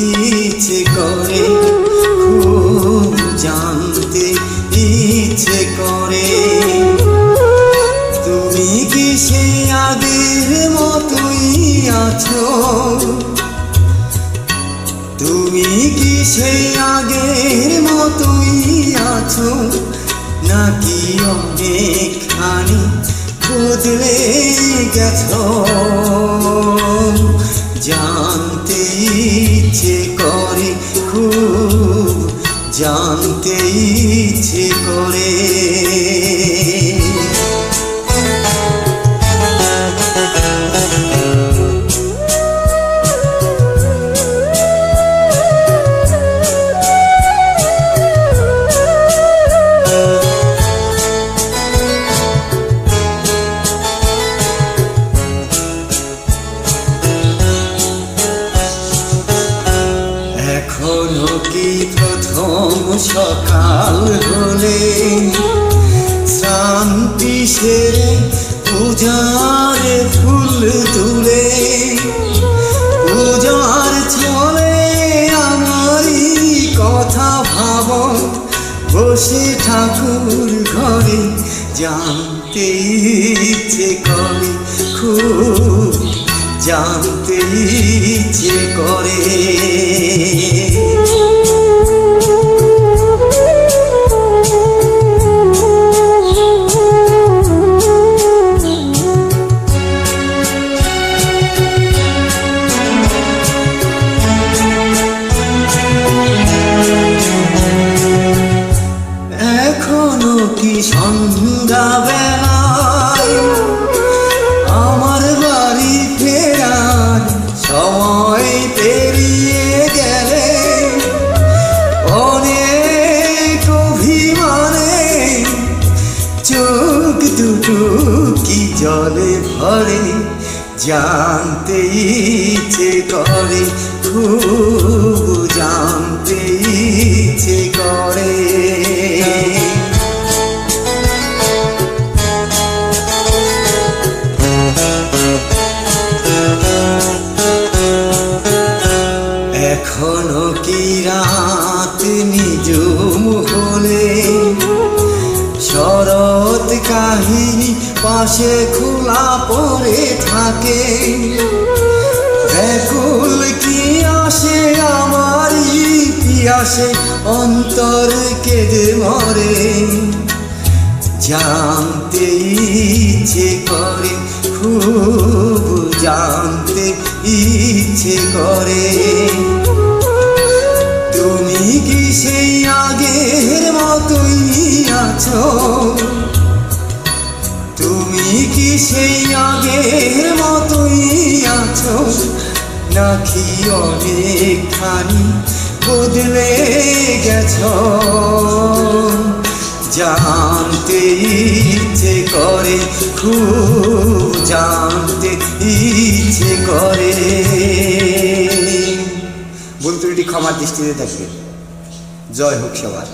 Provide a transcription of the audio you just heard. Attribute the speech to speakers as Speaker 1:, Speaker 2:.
Speaker 1: ইচ্ছে করে, খুব জানতে ইচ্ছে করে। তুমি কি সেই আগের মতোই আছো? তুমি কি সেই আগের মতোই আছো, নাকি অনেকখানি বদলে গেছো? জানতে ইচ্ছে করে, খুব জানতে ইচ্ছে করে। এখনো কি প্রথম সকাল হলে শান্তি সেরে পূজারে ফুল তুলে, পূজার ছলে আমারই কথা ভাব বসে ঠাকুর ঘরে। জানতে ইচ্ছে করে, খুব জানতে ইচ্ছে করে। এখনো কি সন্ধ্যা বেলায় আমার বাড়ি ফেরার সময় পেরিয়ে গেলে, অনেক অভিমানে চোখ দুটো কি জলে ভরে। জানতে ইচ্ছে করে, খুব জানতে ইচ্ছে করে। এখনো কি রাত নিজুম হলে শরৎ কাহিনী পাশে খোলা পড়ে থাকে? ব্যাকুল কি আসে আমারই পিয়াসে, অন্তর কেঁদে মরে। জানতে ইচ্ছে করে, খুব জানতে ইচ্ছে করে। তুমি কি সেই আগের মতোই আছো? তুমি কি সেই আগের মতোই আছো, নাকি অনেকখানি বদলে গেছো? জানতে ইচ্ছে করে, খুব জানতে ইচ্ছে করে। ভুল ত্রুটি ক্ষমার দৃষ্টিতে দেখবে। জয় হোক সবার।